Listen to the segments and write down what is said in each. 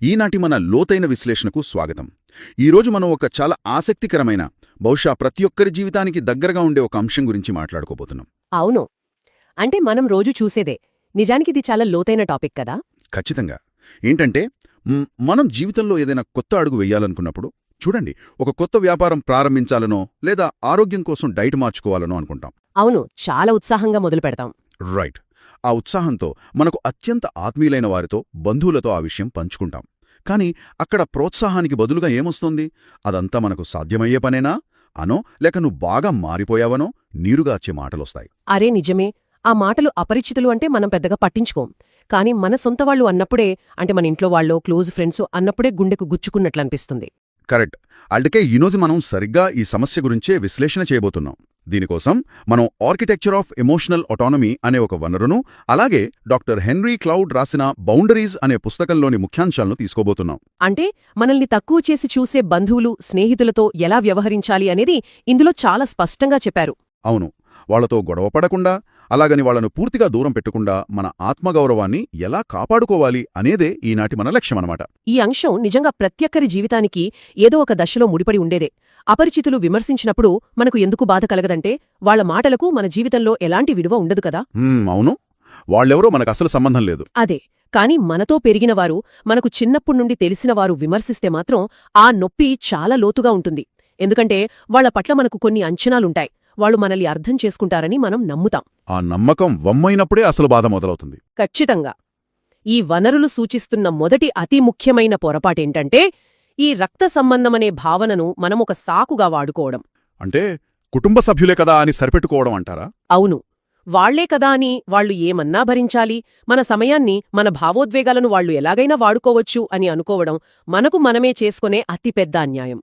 ఈనాటి మన లోతైన విశ్లేషణకు స్వాగతం. ఈరోజు మనం ఒక చాలా ఆసక్తికరమైన, బహుశా ప్రతి ఒక్కరి జీవితానికి దగ్గరగా ఉండే ఒక అంశం గురించి మాట్లాడుకోబోతున్నాం. అవును. అంటే మనం రోజు చూసేదే. నిజానికిది చాలా లోతైన టాపిక్ కదా. ఖచ్చితంగా. ఏంటంటే మనం జీవితంలో ఏదైనా కొత్త అడుగు వెయ్యాలనుకున్నప్పుడు చూడండి, ఒక కొత్త వ్యాపారం ప్రారంభించాలనో లేదా ఆరోగ్యం కోసం డైట్ మార్చుకోవాలనో అనుకుంటాం. అవును, చాలా ఉత్సాహంగా మొదలు పెడతాం. రైట్. ఆ ఉత్సాహంతో మనకు అత్యంత ఆత్మీయులైన వారితో, బంధువులతో ఆ విషయం పంచుకుంటాం. కానీ అక్కడ ప్రోత్సాహానికి బదులుగా ఏమొస్తుంది? అదంతా మనకు సాధ్యమయ్యే పనేనా అనో, లేక నువ్వు బాగా మారిపోయావనో నీరుగార్చే మాటలొస్తాయి. అరే నిజమే. ఆ మాటలు అపరిచితులు అంటే మనం పెద్దగా పట్టించుకోం. కానీ మన సొంతవాళ్లు అన్నప్పుడే, అంటే మన ఇంట్లో వాళ్ళో క్లోజ్ ఫ్రెండ్సో అన్నప్పుడే గుండెకు గుచ్చుకున్నట్లనిపిస్తుంది. కరెక్ట్. అందుకే ఈరోజు మనం సరిగ్గా ఈ సమస్య గురించే విశ్లేషణ చేయబోతున్నాం. దీనికోసం మనం ఆర్కిటెక్చర్ ఆఫ్ ఎమోషనల్ ఆటోనమీ అనే ఒక వనరును, అలాగే డాక్టర్ హెన్రీ క్లౌడ్ రాసిన బౌండరీస్ అనే పుస్తకంలోని ముఖ్యాంశాలను తీసుకోబోతున్నాం. అంటే మనల్ని తక్కువ చేసి చూసే బంధువులు, స్నేహితులతో ఎలా వ్యవహరించాలి అనేది ఇందులో చాలా స్పష్టంగా చెప్పారు. అవును. వాళ్లతో గొడవపడకుండా, అలాగని వాళ్లను పూర్తిగా దూరం పెట్టకుండా మన ఆత్మగౌరవాన్ని ఎలా కాపాడుకోవాలి అనేదే ఈనాటి మన లక్ష్యమన్నమాట. ఈ అంశం నిజంగా ప్రతి ఒక్కరి జీవితానికి ఏదో ఒక దశలో ముడిపడి ఉండేదే. అపరిచితులు విమర్శించినప్పుడు మనకు ఎందుకు బాధ కలగదంటే, వాళ్ల మాటలకు మన జీవితంలో ఎలాంటి విలువ ఉండదు కదా. అవును. వాళ్ళెవరో మనకసలు సంబంధం లేదు. అదే. కాని మనతో పెరిగినవారు, మనకు చిన్నప్పుడ్నుండి తెలిసినవారు విమర్శిస్తే మాత్రం ఆ నొప్పి చాలా లోతుగా ఉంటుంది. ఎందుకంటే వాళ్ల పట్ల మనకు కొన్ని అంచనాలుంటాయి. వాళ్ళు మనల్ని అర్థం చేసుకుంటారని మనం నమ్ముతాం. ఆ నమ్మకం వమ్మైనప్పుడే అసలు బాధ మొదలవుతుంది. ఖచ్చితంగా. ఈ వనరులు సూచిస్తున్న మొదటి అతి ముఖ్యమైన పొరపాటేంటంటే, ఈ రక్త సంబంధమనే భావనను మనమొక సాకుగా వాడుకోవడం. అంటే కుటుంబ సభ్యులే కదా అని సరిపెట్టుకోవడం అంటారా? అవును. వాళ్లే కదా అని వాళ్లు ఏమన్నా భరించాలి, మన సమయాన్ని, మన భావోద్వేగాలను వాళ్లు ఎలాగైనా వాడుకోవచ్చు అని అనుకోవడం మనకు మనమే చేసుకునే అతిపెద్ద అన్యాయం.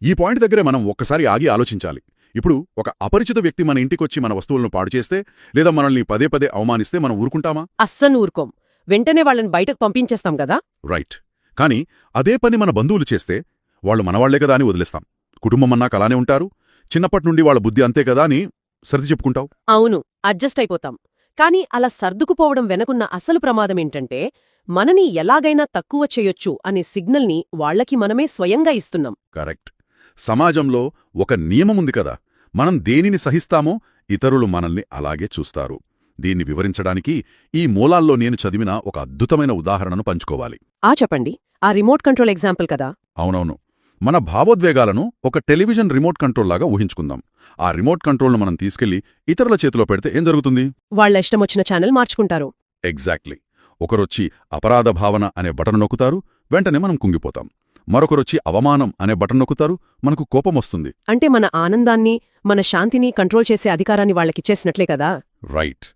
ఈ పాయింట్ దగ్గరే మనం ఒక్కసారి ఆగి ఆలోచించాలి. ఇప్పుడు ఒక అపరిచిత వ్యక్తి మన ఇంటికొచ్చి మన వస్తువులను పాడుచేస్తే, లేదా మనల్ని పదే పదే అవమానిస్తే మనం ఊరుకుంటామా? అస్సలు ఊరుకోం. వెంటనే వాళ్ళని బయటకు పంపించేస్తాం కదా. రైట్. కాని అదే పని మన బంధువులు చేస్తే, వాళ్ళు మనవాళ్లే కదా అని వదిలేస్తాం. కుటుంబమన్నాక అలానే ఉంటారు, చిన్నప్పటినుండి వాళ్ళ బుద్ధి అంతే కదా అని సర్ది చెప్పుకుంటావు. అవును, అడ్జస్ట్ అయిపోతాం. కాని అలా సర్దుకుపోవడం వెనకున్న అసలు ప్రమాదమేంటంటే, మనని ఎలాగైనా తక్కువ చేయొచ్చు అనే సిగ్నల్ని వాళ్లకి మనమే స్వయంగా ఇస్తున్నాం. కరెక్ట్. సమాజంలో ఒక నియమముంది కదా, మనం దేనిని సహిస్తామో ఇతరులు మనల్ని అలాగే చూస్తారు. దీన్ని వివరించడానికి ఈ మూలాల్లో నేను చదివిన ఒక అద్భుతమైన ఉదాహరణను పంచుకోవాలి. చెప్పండి. ఆ రిమోట్ కంట్రోల్ ఎగ్జాంపుల్ కదా. అవునవును. మన భావోద్వేగాలను ఒక టెలివిజన్ రిమోట్ కంట్రోల్ లాగా ఊహించుకుందాం. ఆ రిమోట్ కంట్రోల్ను మనం తీసుకెళ్లి ఇతరుల చేతిలో పెడితే ఏం జరుగుతుంది? వాళ్ల ఇష్టమొచ్చిన ఛానల్ మార్చుకుంటారు. ఎగ్జాక్ట్లీ. ఒకరొచ్చి అపరాధ భావన అనే బటన్ నొక్కుతారు, వెంటనే మనం కుంగిపోతాం. మరొకరొచ్చి అవమానం అనే బటన్ నొక్కుతారు, మనకు కోపమొస్తుంది. అంటే మన ఆనందాన్ని, మన శాంతిని కంట్రోల్ చేసే అధికారాన్ని వాళ్లకిచ్చేసినట్లే కదా. రైట్.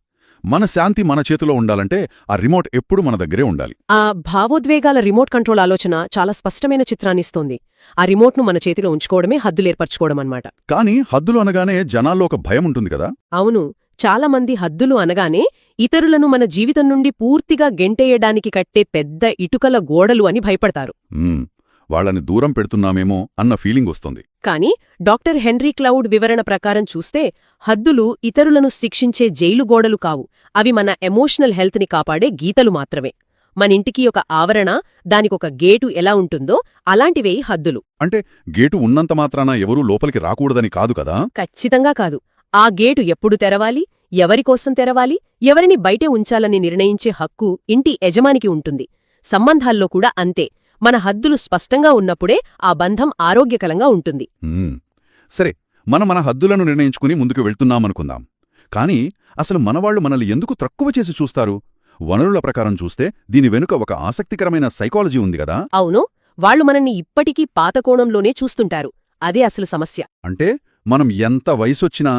మన శాంతి మన చేతిలో ఉండాలంటే ఆ రిమోట్ ఎప్పుడు మన దగ్గరే ఉండాలి. ఆ భావోద్వేగాల రిమోట్ కంట్రోల్ ఆలోచన చాలా స్పష్టమైన చిత్రాన్నిస్తోంది. ఆ రిమోట్ను మన చేతిలో ఉంచుకోవడమే హద్దులేర్పరచుకోవడం అన్నమాట. కానీ హద్దులు అనగానే జనాల్లో ఒక భయం ఉంటుంది కదా. అవును. చాలా మంది హద్దులు అనగానే ఇతరులను మన జీవితం నుండి పూర్తిగా గెంటేయడానికి కట్టే పెద్ద ఇటుకల గోడలు అని భయపడతారు. వాళ్లని దూరం పెడుతున్నామేమో అన్న ఫీలింగ్ వస్తుంది. కాని డాక్టర్ హెన్రీ క్లౌడ్ వివరణ ప్రకారం చూస్తే, హద్దులు ఇతరులను శిక్షించే జైలు గోడలు కావు. అవి మన ఎమోషనల్ హెల్త్ని కాపాడే గీతలు మాత్రమే. మనింటికి ఒక ఆవరణ, దానికొక గేటు ఎలా ఉంటుందో అలాంటివే హద్దులు. అంటే గేటు ఉన్నంత మాత్రాన ఎవరూ లోపలికి రాకూడదని కాదు కదా. ఖచ్చితంగా కాదు. ఆ గేటు ఎప్పుడు తెరవాలి, ఎవరికోసం తెరవాలి, ఎవరిని బయటే ఉంచాలని నిర్ణయించే హక్కు ఇంటి యజమానికి ఉంటుంది. సంబంధాల్లో కూడా అంతే. మన హద్దులు స్పష్టంగా ఉన్నప్పుడే ఆ బంధం ఆరోగ్యకరంగా ఉంటుంది. సరే, మన హద్దులను నిర్ణయించుకుని ముందుకు వెళ్తున్నామనుకుందాం. కాని అసలు మనవాళ్లు మనల్ని ఎందుకు తక్కువ చేసి చూస్తారు? వనరుల ప్రకారం చూస్తే దీని వెనుక ఒక ఆసక్తికరమైన సైకాలజీ ఉంది గదా. అవును. వాళ్లు మనల్ని ఇప్పటికీ పాతకోణంలోనే చూస్తుంటారు. అదే అసలు సమస్య. అంటే మనం ఎంత వయసొచ్చినా,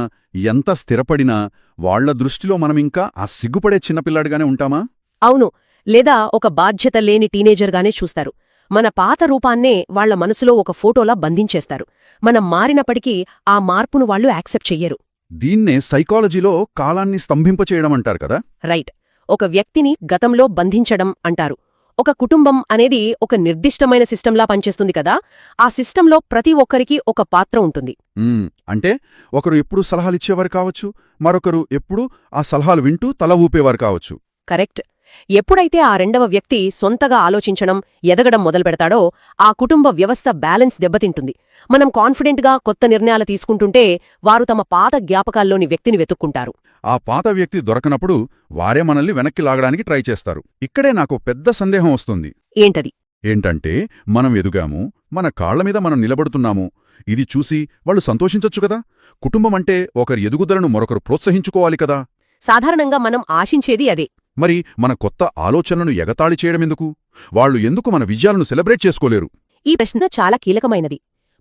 ఎంత స్థిరపడినా వాళ్ల దృష్టిలో మనమింకా ఆ సిగ్గుపడే చిన్నపిల్లాడిగానే ఉంటామా? అవును. లేదా ఒక బాధ్యత లేని టీనేజర్గానే చూస్తారు. మన పాత రూపాన్నే వాళ్ల మనసులో ఒక ఫోటోలా బంధించేస్తారు. మనం మారినప్పటికీ ఆ మార్పును వాళ్లు యాక్సెప్ట్ చెయ్యరు. దీన్నే సైకాలజీలో కాలాన్ని స్తంభింపచేయడం అంటారు కదా. రైట్. ఒక వ్యక్తిని గతంలో బంధించడం అంటారు. ఒక కుటుంబం అనేది ఒక నిర్దిష్టమైన సిస్టంలా పనిచేస్తుంది కదా. ఆ సిస్టంలో ప్రతి ఒక్కరికి ఒక పాత్ర ఉంటుంది. అంటే ఒకరు ఎప్పుడూ సలహాలిచ్చేవారు కావచ్చు, మరొకరు ఎప్పుడూ ఆ సలహాలు వింటూ తల ఊపేవారు కావచ్చు. కరెక్ట్. ఎప్పుడైతే ఆ రెండవ వ్యక్తి సొంతగా ఆలోచించడం ఎదగడం మొదలుపెడతాడో ఆ కుటుంబ వ్యవస్థ బ్యాలెన్స్ దెబ్బతింటుంది. మనం కాన్ఫిడెంట్గా కొత్త నిర్ణయాలు తీసుకుంటుంటే వారు తమ పాత జ్ఞాపకాల్లోని వ్యక్తిని వెతుక్కుంటారు. ఆ పాత వ్యక్తి దొరకనప్పుడు వారే మనల్ని వెనక్కి లాగడానికి ట్రై చేస్తారు. ఇక్కడే నాకు పెద్ద సందేహం వస్తుంది. ఏంటది? ఏంటంటే మనం ఎదుగాము, మన కాళ్ల మీద మనం నిలబడుతున్నాము. ఇది చూసి వాళ్ళు సంతోషించొచ్చు కదా. కుటుంబమంటే ఒకరి ఎదుగుదలను మరొకరు ప్రోత్సహించుకోవాలి కదా. సాధారణంగా మనం ఆశించేది అదే. మరి మన కొత్త ఆలోచనలను ఎగతాళి చేయడమెందుకు? వాళ్ళు ఎందుకు మన విజయాలను సెలబ్రేట్ చేసుకోలేరు? ఈ ప్రశ్న చాలా కీలకమైనది.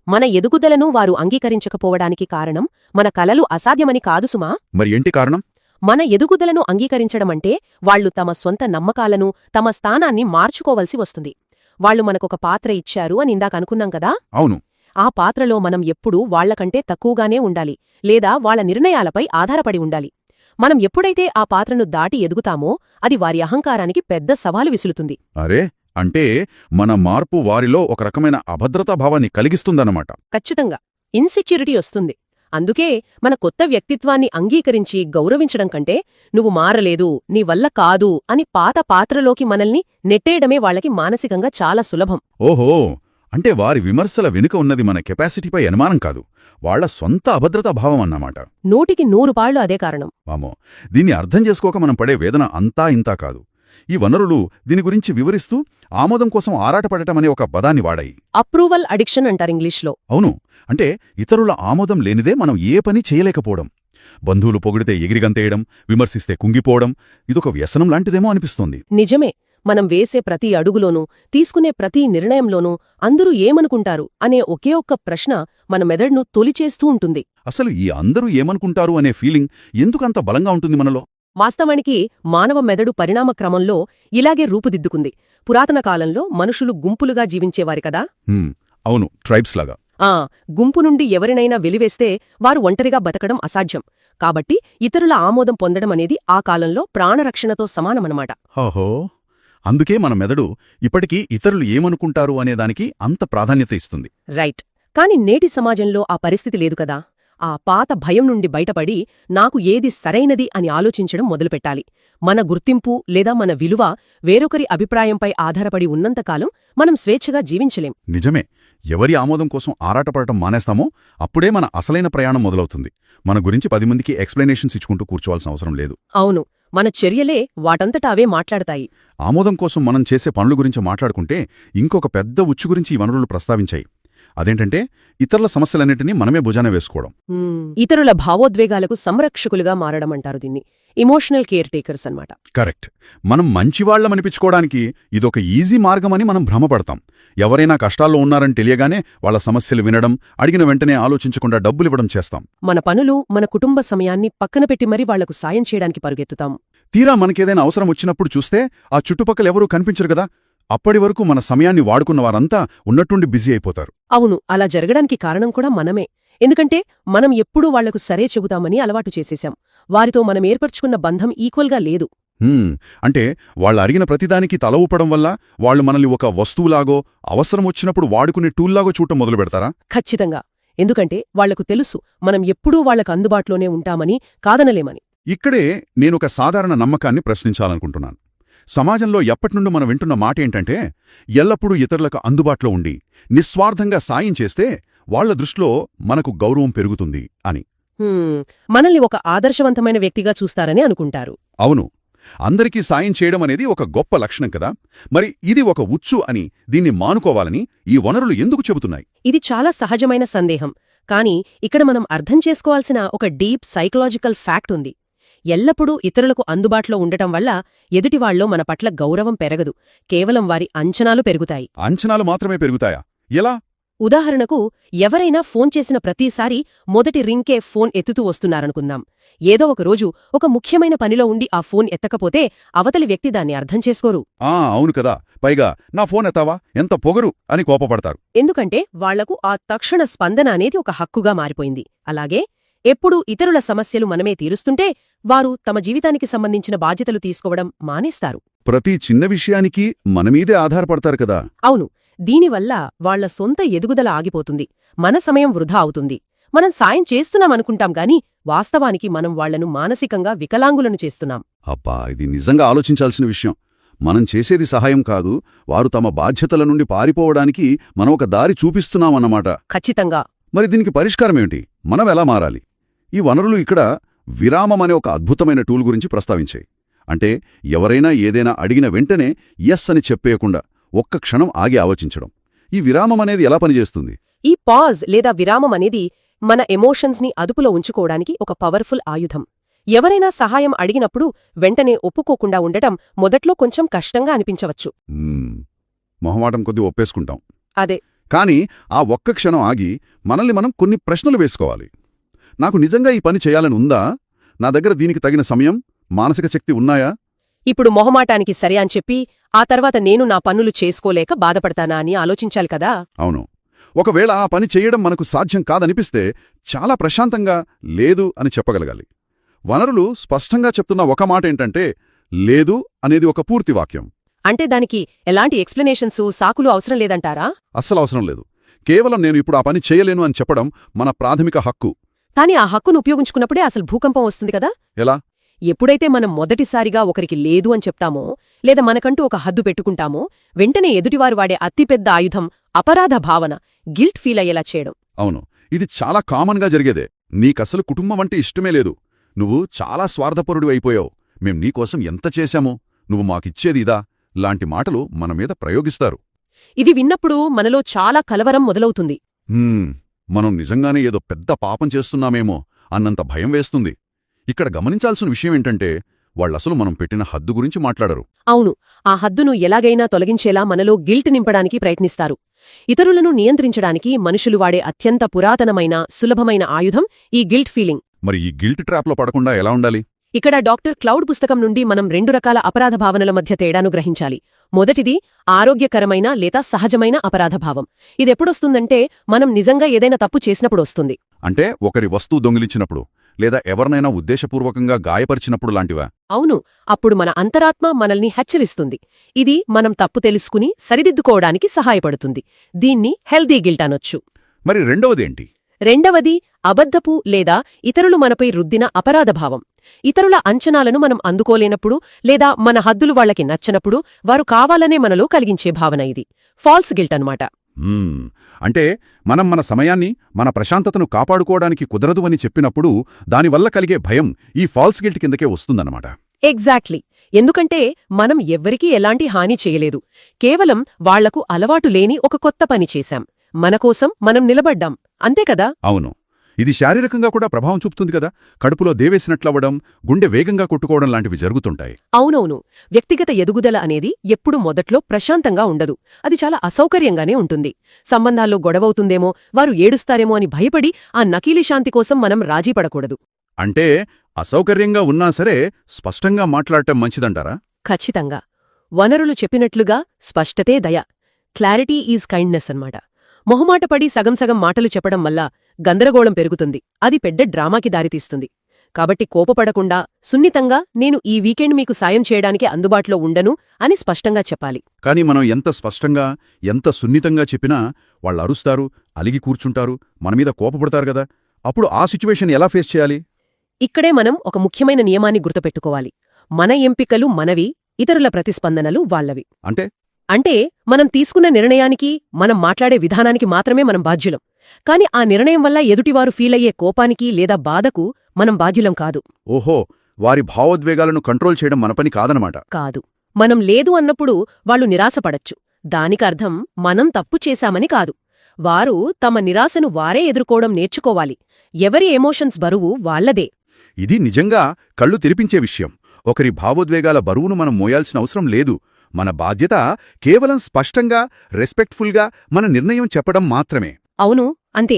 మన ఎదుగుదలను వారు అంగీకరించకపోవడానికి కారణం మన కలలు అసాధ్యమని కాదు సుమా. మరి ఏంటి కారణం? మన ఎదుగుదలను అంగీకరించడమంటే వాళ్లు తమ స్వంత నమ్మకాలను, తమ స్థానాన్ని మార్చుకోవలసి వస్తుంది. వాళ్లు మనకొక పాత్ర ఇచ్చారు అని ఇందాక అనుకున్నాం కదా. అవును. ఆ పాత్రలో మనం ఎప్పుడూ వాళ్లకంటే తక్కువగానే ఉండాలి, లేదా వాళ్ల నిర్ణయాలపై ఆధారపడి ఉండాలి. మనం ఎప్పుడైతే ఆ పాత్రను దాటి ఎదుగుతామో అది వారి అహంకారానికి పెద్ద సవాలు విసులుతుంది. అరే, అంటే మన మార్పు వారిలో ఒక రకమైన అభద్రతాభావాన్ని కలిగిస్తుందన్నమాట. ఖచ్చితంగా ఇన్సెక్యూరిటీ వస్తుంది. అందుకే మన కొత్త వ్యక్తిత్వాన్ని అంగీకరించి గౌరవించడం కంటే నువ్వు మారలేదు, నీ వల్ల కాదు అని పాత పాత్రలోకి మనల్ని నెట్టేయడమే వాళ్లకి మానసికంగా చాలా సులభం. ఓహో, అంటే వారి విమర్శల వెనుక ఉన్నది మన కెపాసిటీపై అనుమానం కాదు, వాళ్ల సొంత అభద్రతాభావం అన్నమాట. 100% అదే కారణం. వామో, దీన్ని అర్థం చేసుకోక మనం పడే వేదన అంతా ఇంతా కాదు. ఈ వనరులు దీని గురించి వివరిస్తూ ఆమోదం కోసం ఆరాటపడటమనే ఒక పదాన్ని వాడాయి. Approval addiction అంటారింగ్లీష్లో. అవును, అంటే ఇతరుల ఆమోదం లేనిదే మనం ఏ పని చేయలేకపోవడం. బంధువులు పొగిడితే ఎగిరిగంతేయడం, విమర్శిస్తే కుంగిపోవడం, ఇదొక వ్యసనం లాంటిదేమో అనిపిస్తోంది. నిజమే. మనం వేసే ప్రతి అడుగులోనూ, తీసుకునే ప్రతి నిర్ణయంలోనూ అందరూ ఏమనుకుంటారు అనే ఒకే ఒక్క ప్రశ్న మన మెదడును తొలిచేస్తూ ఉంటుంది. అసలు ఈ అందరూ ఏమనుకుంటారు అనే ఫీలింగ్ ఎందుకంత బలంగా ఉంటుంది మనలో? వాస్తవానికి మానవ మెదడు పరిణామ క్రమంలో ఇలాగే రూపుదిద్దుకుంది. పురాతన కాలంలో మనుషులు గుంపులుగా జీవించేవారి కదా. అవును, ట్రైబ్స్ లాగా. గుంపు నుండి ఎవరినైనా వెలివేస్తే వారు ఒంటరిగా బతకడం అసాధ్యం. కాబట్టి ఇతరుల ఆమోదం పొందడం అనేది ఆ కాలంలో ప్రాణరక్షణతో సమానమన్నమాట. ఓహో, అందుకే మన మెదడు ఇప్పటికీ ఇతరులు ఏమనుకుంటారు అనేదానికి అంత ప్రాధాన్యత ఇస్తుంది. రైట్. కాని నేటి సమాజంలో ఆ పరిస్థితి లేదు కదా. ఆ పాత భయం నుండి బయటపడి నాకు ఏది సరైనది అని ఆలోచించడం మొదలుపెట్టాలి. మన గుర్తింపు లేదా మన విలువ వేరొకరి అభిప్రాయంపై ఆధారపడి ఉన్నంతకాలం మనం స్వేచ్ఛగా జీవించలేం. నిజమే. ఎవరి ఆమోదం కోసం ఆరాటపడటం మానేస్తామో అప్పుడే మన అసలైన ప్రయాణం మొదలవుతుంది. మన గురించి 10 మందికి ఎక్స్ప్లెనేషన్స్ ఇచ్చుకుంటూ కూర్చోవాల్సిన అవసరం లేదు. అవును, మన చర్యలే వాటంతటా అవే మాట్లాడతాయి. ఆమోదం కోసం మనం చేసే పనుల గురించి మాట్లాడుకుంటే ఇంకొక పెద్ద ఉచ్చు గురించి ఈ వనరులు ప్రస్తావించాయి. అదేంటంటే ఇతరుల సమస్యలన్నింటినీ మనమే భుజాన వేసుకోవడం. ఇతరుల భావోద్వేగాలకు సంరక్షకులుగా మారడమంటారు దీన్ని. ఇమోషనల్ కేర్ టేకర్స్ అన్నమాట. కరెక్ట్. మనం మంచివాళ్లమనిపించుకోవడానికి ఇదొక ఈజీ మార్గమని మనం భ్రమపడతాం. ఎవరైనా కష్టాల్లో ఉన్నారని తెలియగానే వాళ్ల సమస్యలు వినడం, అడిగిన వెంటనే ఆలోచించకుండా డబ్బులివ్వడం చేస్తాం. మన పనులు, మన కుటుంబ సమయాన్ని పక్కన పెట్టి మరీ వాళ్లకు సాయం చేయడానికి పరుగెత్తుతాం. తీరా మనకేదైనా అవసరం వచ్చినప్పుడు చూస్తే ఆ చుట్టుపక్కలెవరూ కనిపించరు కదా. అప్పటి వరకు మన సమయాన్ని వాడుకున్న వారంతా ఉన్నట్టుండి బిజీ అయిపోతారు. అవును, అలా జరగడానికి కారణం కూడా మనమే. ఎందుకంటే మనం ఎప్పుడూ వాళ్లకు సరే చెబుతామని అలవాటు చేసేశాం. వారితో మనం ఏర్పరచుకున్న బంధం ఈక్వల్గా లేదు. అంటే వాళ్ళు అడిగిన ప్రతిదానికి తల ఊపడం వల్ల వాళ్ళు మనల్ని ఒక వస్తువులాగో, అవసరం వచ్చినప్పుడు వాడుకునే టూల్లాగో చూడటం మొదలు పెడతారా? ఖచ్చితంగా. ఎందుకంటే వాళ్లకు తెలుసు మనం ఎప్పుడూ వాళ్లకు అందుబాటులోనే ఉంటామని, కాదనలేమని. ఇక్కడే నేనొక సాధారణ నమ్మకాన్ని ప్రశ్నించాలనుకుంటున్నాను. సమాజంలో ఎప్పటినుండి మనం వింటున్న మాటేంటంటే ఎల్లప్పుడూ ఇతరులకు అందుబాటులో ఉండి నిస్వార్థంగా సాయం చేస్తే వాళ్ల దృష్టిలో మనకు గౌరవం పెరుగుతుంది అని. మనల్ని ఒక ఆదర్శవంతమైన వ్యక్తిగా చూస్తారని అనుకుంటారు. అవును, అందరికీ సాయం చేయడం అనేది ఒక గొప్ప లక్షణం కదా. మరి ఇది ఒక ఉచ్చు అని, దీన్ని మానుకోవాలని ఈ వనరులు ఎందుకు చెబుతున్నాయి? ఇది చాలా సహజమైన సందేహం. కాని ఇక్కడ మనం అర్థం చేసుకోవాల్సిన ఒక డీప్ సైకలాజికల్ ఫ్యాక్ట్ ఉంది. ఎల్లప్పుడూ ఇతరులకు అందుబాటులో ఉండటం వల్ల ఎదుటివాళ్లో మన పట్ల గౌరవం పెరగదు, కేవలం వారి అంచనాలు పెరుగుతాయి. అంచనాలు మాత్రమే పెరుగుతాయా? ఎలా? ఉదాహరణకు, ఎవరైనా ఫోన్ చేసిన ప్రతిసారీ మొదటి రింగ్కే ఫోన్ ఎత్తుతూ వస్తున్నారనుకుందాం. ఏదో ఒకరోజు ఒక ముఖ్యమైన పనిలో ఉండి ఆ ఫోన్ ఎత్తకపోతే అవతలి వ్యక్తి దాన్ని అర్థం చేసుకోరు. అవును కదా. పైగా నా ఫోన్ ఎత్తావా, ఎంత పొగరు అని కోపపడతారు. ఎందుకంటే వాళ్లకు ఆ తక్షణ స్పందన అనేది ఒక హక్కుగా మారిపోయింది. అలాగే ఎప్పుడూ ఇతరుల సమస్యలు మనమే తీరుస్తుంటే వారు తమ జీవితానికి సంబంధించిన బాధ్యతలు తీసుకోవడం మానేస్తారు. ప్రతి చిన్న విషయానికి మనమీదే ఆధారపడతారు కదా. అవును, దీనివల్ల వాళ్ల సొంత ఎదుగుదల ఆగిపోతుంది, మన సమయం వృధా అవుతుంది. మనం సాయం చేస్తున్నామనుకుంటాం గాని వాస్తవానికి మనం వాళ్లను మానసికంగా వికలాంగులను చేస్తున్నాం. అబ్బా, ఇది నిజంగా ఆలోచించాల్సిన విషయం. మనం చేసేది సహాయం కాదు, వారు తమ బాధ్యతల నుండి పారిపోవడానికి మనం ఒక దారి చూపిస్తున్నామన్నమాట. ఖచ్చితంగా. మరి దీనికి పరిష్కారమేమిటి? మనం ఎలా మారాలి? ఈ వనరులు ఇక్కడ విరామం అనే ఒక అద్భుతమైన టూల్ గురించి ప్రస్తావించాయి. అంటే ఎవరైనా ఏదైనా అడిగిన వెంటనే యస్ అని చెప్పేయకుండా ఒక్క క్షణం ఆగి ఆలోచించడం. ఈ విరామం అనేది ఎలా పనిచేస్తుంది? ఈ పాజ్ లేదా విరామం అనేది మన ఎమోషన్స్ని అదుపులో ఉంచుకోవడానికి ఒక పవర్ఫుల్ ఆయుధం. ఎవరైనా సహాయం అడిగినప్పుడు వెంటనే ఒప్పుకోకుండా ఉండటం మొదట్లో కొంచెం కష్టంగా అనిపించవచ్చు. మొహమాటం కొద్దీ ఒప్పేసుకుంటాం. అదే. కానీ ఆ ఒక్క క్షణం ఆగి మనల్ని మనం కొన్ని ప్రశ్నలు వేసుకోవాలి. నాకు నిజంగా ఈ పని చేయాలని ఉందా? నా దగ్గర దీనికి తగిన సమయం, మానసిక శక్తి ఉన్నాయా? ఇప్పుడు మొహమాటానికి సరే అని చెప్పి ఆ తర్వాత నేను నా పనులు చేసుకోలేక బాధపడతానా అని ఆలోచించాలి కదా. అవును. ఒకవేళ ఆ పని చెయ్యడం మనకు సాధ్యం కాదనిపిస్తే చాలా ప్రశాంతంగా లేదు అని చెప్పగలగాలి. వనరులు స్పష్టంగా చెప్తున్న ఒక మాట ఏంటంటే, లేదు అనేది ఒక పూర్తి వాక్యం. అంటే దానికి ఎలాంటి ఎక్స్ప్లెనేషన్సు, సాకులు అవసరం లేదంటారా? అస్సలు అవసరం లేదు. కేవలం నేను ఇప్పుడు ఆ పని చేయలేను అని చెప్పడం మన ప్రాథమిక హక్కు. కాని ఆ హక్కును ఉపయోగించుకున్నప్పుడే అసలు భూకంపం వస్తుంది కదా. ఎలా? ఎప్పుడైతే మనం మొదటిసారిగా ఒకరికి లేదు అని చెప్తామో లేదా మనకంటూ ఒక హద్దు పెట్టుకుంటామో వెంటనే ఎదుటివారు వాడే అతిపెద్ద ఆయుధం అపరాధ భావన, గిల్ట్ ఫీల్ అయ్యేలా చేయడం. అవును, ఇది చాలా కామన్గా జరిగేదే. నీకసలు కుటుంబం అంటే ఇష్టమే లేదు, నువ్వు చాలా స్వార్థపరుడు అయిపోయావు, మేం నీకోసం ఎంత చేశామో, నువ్వు మాకిచ్చేది ఇదా లాంటి మాటలు మన మీద ప్రయోగిస్తారు. ఇది విన్నప్పుడు మనలో చాలా కలవరం మొదలవుతుంది. మనం నిజంగానే ఏదో పెద్ద పాపం చేస్తున్నామేమో అన్నంత భయం వేస్తుంది. ఇక్కడ గమనించాల్సిన విషయమేంటంటే, వాళ్ళసలు మనం పెట్టిన హద్దు గురించి మాట్లాడరు. అవును, ఆ హద్దును ఎలాగైనా తొలగించేలా మనలో గిల్ట్ నింపడానికి ప్రయత్నిస్తారు. ఇతరులను నియంత్రించడానికి మనుషులు వాడే అత్యంత పురాతనమైన, సులభమైన ఆయుధం ఈ గిల్ట్ ఫీలింగ్. మరి ఈ గిల్ట్ ట్రాప్లో పడకుండా ఎలా ఉండాలి? ఇక్కడ డాక్టర్ క్లౌడ్ పుస్తకం నుండి మనం 2 రకాల అపరాధ భావనల మధ్య తేడాను గ్రహించాలి. మొదటిది ఆరోగ్యకరమైన లేదా సహజమైన అపరాధభావం. ఇదెప్పుడొస్తుందంటే మనం నిజంగా ఏదైనా తప్పు చేసినప్పుడొస్తుంది. అంటే ఒకరి వస్తువు దొంగిలించినప్పుడు లేదా ఎవరినైనా ఉద్దేశపూర్వకంగా గాయపరిచినప్పుడు లాంటివా? అవును, అప్పుడు మన అంతరాత్మ మనల్ని హెచ్చరిస్తుంది. ఇది మనం తప్పు తెలుసుకుని సరిదిద్దుకోవడానికి సహాయపడుతుంది. దీన్ని హెల్దీ గిల్ట్ అనొచ్చు. మరి రెండవదేంటి? రెండవది అబద్ధపు లేదా ఇతరులు మనపై రుద్దిన అపరాధభావం. ఇతరుల అంచనాలను మనం అందుకోలేనప్పుడు లేదా మన హద్దులు వాళ్లకి నచ్చనప్పుడు వారు కావాలనే మనలో కలిగించే భావన ఇది ఫాల్స్ గిల్ట్ అన్నమాట. అంటే మనం మన సమయాన్ని, మన ప్రశాంతతను కాపాడుకోవడానికి కుదరదు అని చెప్పినప్పుడు దానివల్ల కలిగే భయం ఈ ఫాల్స్ గిల్ట్ కిందకే వస్తుందన్నమాట. ఎగ్జాక్ట్లీ. ఎందుకంటే మనం ఎవ్వరికీ ఎలాంటి హాని చేయలేదు, కేవలం వాళ్లకు అలవాటు లేని ఒక కొత్త పని చేశాం. మనకోసం మనం నిలబడ్డాం, అంతే కదా. అవును, ఇది శారీరకంగా కూడా ప్రభావం చూపుతుంది కదా. కడుపులో దేవేసినట్లవ్వడం, గుండె వేగంగా కొట్టుకోవడం లాంటివి జరుగుతుంటాయి. అవునవును. వ్యక్తిగత ఎదుగుదల అనేది ఎప్పుడు మొదట్లో ప్రశాంతంగా ఉండదు. అది చాలా అసౌకర్యంగానే ఉంటుంది. సంబంధాల్లో గొడవవుతుందేమో, వారు ఏడుస్తారేమో అని భయపడి ఆ నకీలి శాంతి కోసం మనం రాజీపడకూడదు. అంటే అసౌకర్యంగా ఉన్నా సరే స్పష్టంగా మాట్లాడటం మంచిదంటారా? ఖచ్చితంగా. వనరులు చెప్పినట్లుగా స్పష్టతే దయ, క్లారిటీ ఈజ్ కైండ్నెస్ అన్నమాట. మొహమాటపడి సగం మాటలు చెప్పడం వల్ల గందరగోళం పెరుగుతుంది. అది పెద్ద డ్రామాకి దారితీస్తుంది. కాబట్టి కోపపడకుండా సున్నితంగా నేను ఈ వీకెండ్ మీకు సాయం చేయడానికి అందుబాటులో ఉండను అని స్పష్టంగా చెప్పాలి. కాని మనం ఎంత స్పష్టంగా, ఎంత సున్నితంగా చెప్పినా వాళ్ళు అరుస్తారు, అలిగి కూర్చుంటారు, మనమీద కోపపడతారు గదా. అప్పుడు ఆ సిచ్యువేషన్ ఎలా ఫేస్ చేయాలి? ఇక్కడే మనం ఒక ముఖ్యమైన నియమాన్ని గుర్తుపెట్టుకోవాలి. మన ఎంపికలు మనవి, ఇతరుల ప్రతిస్పందనలు వాళ్లవి. అంటే మనం తీసుకున్న నిర్ణయానికి, మనం మాట్లాడే విధానానికి మాత్రమే మనం బాధ్యులం. కాని ఆ నిర్ణయం వల్ల ఎదుటివారు ఫీలయ్యే కోపానికి లేదా బాధకు మనం బాధ్యులం కాదు. ఓహో, వారి భావోద్వేగాలను కంట్రోల్ చేయడం మన పని కాదనమాట. కాదు. మనం లేదు అన్నప్పుడు వాళ్లు నిరాశపడచ్చు. దానికర్థం మనం తప్పు చేశామని కాదు. వారు తమ నిరాశను వారే ఎదుర్కోవడం నేర్చుకోవాలి. ఎవరి ఎమోషన్స్ బరువు వాళ్లదే. ఇది నిజంగా కళ్ళు తెరిపించే విషయం. ఒకరి భావోద్వేగాల బరువును మనం మోయాల్సిన అవసరం లేదు. మన బాధ్యత కేవలం స్పష్టంగా, రెస్పెక్ట్ఫుల్గా మన నిర్ణయం చెప్పడం మాత్రమే. అవును, అంతే.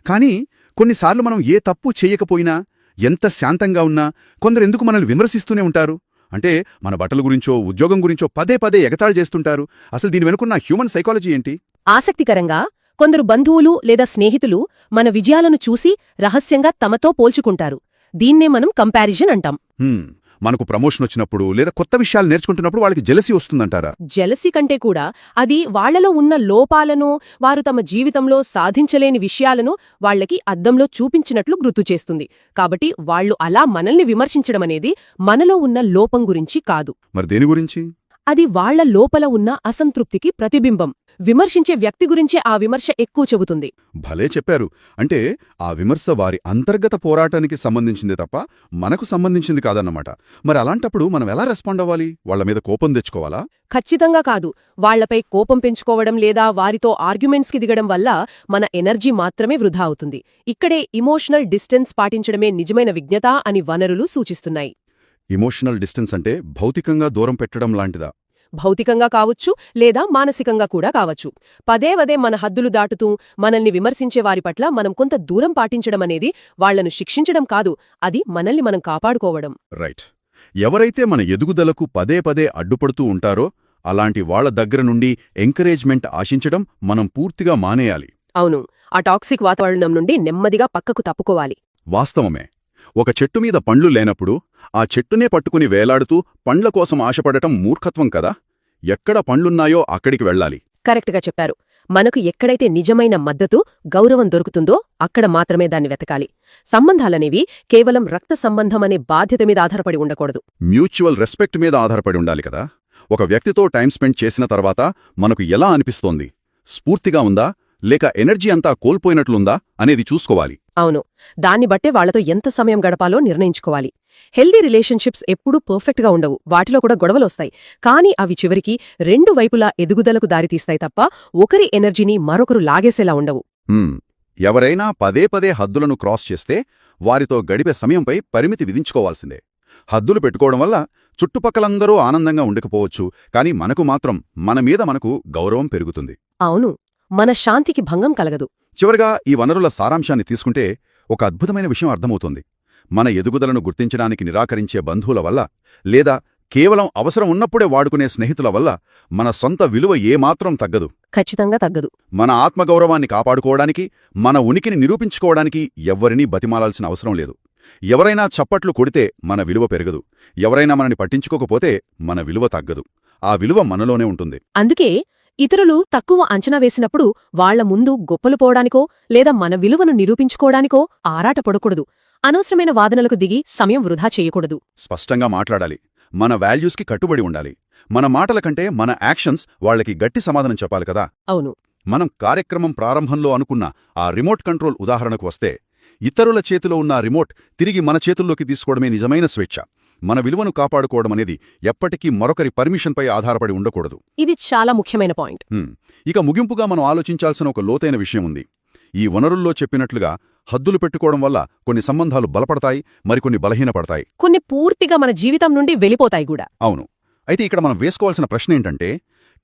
కానీ కొన్నిసార్లు మనం ఏ తప్పు చెయ్యకపోయినా, ఎంత శాంతంగా ఉన్నా కొందరెందుకు మనల్ని విమర్శిస్తూనే ఉంటారు. అంటే మన బట్టల గురించో, ఉద్యోగం గురించో పదే ఎగతాళి చేస్తుంటారు. అసలు దీని వెనుకున్న హ్యూమన్ సైకాలజీ ఏంటి? ఆసక్తికరంగా కొందరు బంధువులు లేదా స్నేహితులు మన విజయాలను చూసి రహస్యంగా తమతో పోల్చుకుంటారు. దీన్నే మనం కంపారిజన్ అంటాం. మనకు ప్రమోషన్ వచ్చినప్పుడు లేదా కొత్త విషయాలు నేర్చుకుంటున్నప్పుడు వాళ్ళకి జెలసీ వస్తుందంటారా? జెలసీ కంటే కూడా అది వాళ్లలో ఉన్న లోపాలను, వారు తమ జీవితంలో సాధించలేని విషయాలను వాళ్లకి అద్దంలో చూపించినట్లు గుర్తు చేస్తుంది. కాబట్టి వాళ్లు అలా మనల్ని విమర్శించడమనేది మనలో ఉన్న లోపం గురించి కాదు. మరి దేని గురించి? అది వాళ్ల లోపల ఉన్న అసంతృప్తికి ప్రతిబింబం. విమర్శించే వ్యక్తి గురించే ఆ విమర్శ ఎక్కువ చెబుతుంది. భలే చెప్పారు. అంటే ఆ విమర్శ వారి అంతర్గత పోరాటానికి సంబంధించిందే తప్ప మనకు సంబంధించింది కాదన్నమాట. మరి అలాంటప్పుడు మనం ఎలా రెస్పాండ్ అవ్వాలి? వాళ్ల మీద కోపం తెచ్చుకోవాలా? ఖచ్చితంగా కాదు. వాళ్లపై కోపం పెంచుకోవడం లేదా వారితో ఆర్గ్యుమెంట్స్కి దిగడం వల్ల మన ఎనర్జీ మాత్రమే వృధా అవుతుంది. ఇక్కడే ఇమోషనల్ డిస్టెన్స్ పాటించడమే నిజమైన విజ్ఞత అని వనరులు సూచిస్తున్నాయి. ఇమోషనల్ డిస్టెన్స్ అంటే భౌతికంగా దూరం పెట్టడం లాంటిదా? భౌతికంగా కావచ్చు లేదా మానసికంగా కూడా కావచ్చు. పదేవదే మన హద్దులు దాటుతూ మనల్ని విమర్శించే వారి పట్ల మనం కొంత దూరం పాటించడమనేది వాళ్లను శిక్షించడం కాదు, అది మనల్ని మనం కాపాడుకోవడం. రైట్. ఎవరైతే మన ఎదుగుదలకు పదే పదే అడ్డుపడుతూ ఉంటారో అలాంటి వాళ్ల దగ్గర నుండి ఎంకరేజ్మెంట్ ఆశించడం మనం పూర్తిగా మానేయాలి. అవును. ఆ టాక్సిక్ వాతావరణం నుండి నెమ్మదిగా పక్కకు తప్పుకోవాలి. వాస్తవమే. ఒక చెట్టు మీద పండ్లు లేనప్పుడు ఆ చెట్టునే పట్టుకుని వేలాడుతూ పండ్ల కోసం ఆశపడటం మూర్ఖత్వం కదా. ఎక్కడ పండ్లున్నాయో అక్కడికి వెళ్ళాలి. కరెక్ట్గా చెప్పారు. మనకు ఎక్కడైతే నిజమైన మద్దతు, గౌరవం దొరుకుతుందో అక్కడ మాత్రమే దాన్ని వెతకాలి. సంబంధాలనేవి కేవలం రక్త సంబంధం అనే బాధ్యత మీద ఆధారపడి ఉండకూడదు. మ్యూచువల్ రెస్పెక్ట్ మీద ఆధారపడి ఉండాలి కదా. ఒక వ్యక్తితో టైం స్పెండ్ చేసిన తర్వాత మనకు ఎలా అనిపిస్తోంది? స్ఫూర్తిగా ఉందా లేక ఎనర్జీ అంతా కోల్పోయినట్లుందా అనేది చూసుకోవాలి. అవును. దాన్ని బట్టే వాళ్లతో ఎంత సమయం గడపాలో నిర్ణయించుకోవాలి. హెల్దీ రిలేషన్షిప్స్ ఎప్పుడూ పర్ఫెక్ట్గా ఉండవు. వాటిలో కూడా గొడవలొస్తాయి. కానీ అవి చివరికి రెండు వైపులా ఎదుగుదలకు దారితీస్తాయి తప్ప ఒకరి ఎనర్జీని మరొకరు లాగేసేలా ఉండవు. ఎవరైనా పదే పదే హద్దులను క్రాస్ చేస్తే వారితో గడిపే సమయంపై పరిమితి విధించుకోవాల్సిందే. హద్దులు పెట్టుకోవడం వల్ల చుట్టుపక్కలందరూ ఆనందంగా ఉండకపోవచ్చు, కానీ మనకు మాత్రం మన మీద మనకు గౌరవం పెరుగుతుంది. అవును. మన శాంతికి భంగం కలగదు. చివరగా ఈ వనరుల సారాంశాన్ని తీసుకుంటే ఒక అద్భుతమైన విషయం అర్థమవుతుంది. మన ఎదుగుదలను గుర్తించడానికి నిరాకరించే బంధువుల వల్ల లేదా కేవలం అవసరం ఉన్నప్పుడే వాడుకునే స్నేహితుల వల్ల మన సొంత విలువ ఏమాత్రం తగ్గదు. ఖచ్చితంగా తగ్గదు. మన ఆత్మగౌరవాన్ని కాపాడుకోవడానికి, మన ఉనికిని నిరూపించుకోవడానికి ఎవ్వరినీ బతిమాలాల్సిన అవసరం లేదు. ఎవరైనా చప్పట్లు కొడితే మన విలువ పెరగదు. ఎవరైనా మనని పట్టించుకోకపోతే మన విలువ తగ్గదు. ఆ విలువ మనలోనే ఉంటుంది. అందుకే ఇతరులు తక్కువ అంచనా వేసినప్పుడు వాళ్ల ముందు గొప్పలు పోవడానికో లేదా మన విలువను నిరూపించుకోవడానికో ఆరాటపడకూడదు. అనవసరమైన వాదనలకు దిగి సమయం వృధా చేయకూడదు. స్పష్టంగా మాట్లాడాలి. మన వాల్యూస్కి కట్టుబడి ఉండాలి. మన మాటల కంటే మన యాక్షన్స్ వాళ్లకి గట్టి సమాధానం చెప్పాలి కదా. అవును. మనం కార్యక్రమం ప్రారంభంలో అనుకున్న ఆ రిమోట్ కంట్రోల్ ఉదాహరణకు వస్తే, ఇతరుల చేతిలో ఉన్న రిమోట్ తిరిగి మన చేతుల్లోకి తీసుకోవడమే నిజమైన స్వేచ్ఛ. మన విలువను కాపాడుకోవడమనేది ఎప్పటికీ మరొకరి పర్మిషన్పై ఆధారపడి ఉండకూడదు. ఇది చాలా ముఖ్యమైన పాయింట్. ఇక ముగింపుగా మనం ఆలోచించాల్సిన ఒక లోతైన విషయం ఉంది. ఈ వనరుల్లో చెప్పినట్లుగా హద్దులు పెట్టుకోవడం వల్ల కొన్ని సంబంధాలు బలపడతాయి, మరికొన్ని బలహీనపడతాయి. కొన్ని పూర్తిగా మన జీవితం నుండి వెళ్ళిపోతాయి కూడా. అవును. అయితే ఇక్కడ మనం వేసుకోవాల్సిన ప్రశ్న ఏంటంటే,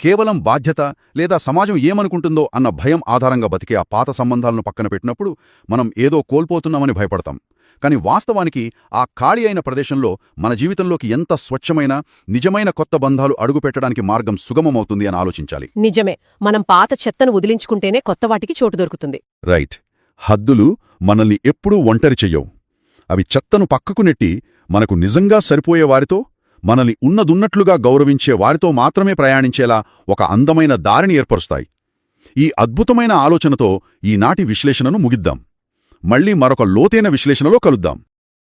కేవలం బాధ్యత లేదా సమాజం ఏమనుకుంటుందో అన్న భయం ఆధారంగా బతికే ఆ పాత సంబంధాలను పక్కన పెట్టినప్పుడు మనం ఏదో కోల్పోతున్నామని భయపడతాం. కానీ వాస్తవానికి ఆ ఖాళీ అయిన ప్రదేశంలో మన జీవితంలోకి ఎంత స్వచ్ఛమైన, నిజమైన కొత్త బంధాలు అడుగుపెట్టడానికి మార్గం సుగమమవుతుంది అని ఆలోచించాలి. నిజమే. మనం పాత చెత్తను వదిలించుకుంటేనే కొత్త వాటికి చోటు దొరుకుతుంది. రైట్. హద్దులు మనల్ని ఎప్పుడూ ఒంటరి చెయ్యవు. అవి చెత్తను పక్కకు నెట్టి మనకు నిజంగా సరిపోయే వారితో, మనల్ని ఉన్నదున్నట్లుగా గౌరవించే వారితో మాత్రమే ప్రయాణించేలా ఒక అందమైన దారిని ఏర్పరుస్తాయి. ఈ అద్భుతమైన ఆలోచనతో ఈనాటి విశ్లేషణను ముగిద్దాం. మళ్లీ మరొక లోతైన విశ్లేషణలో కలుద్దాం.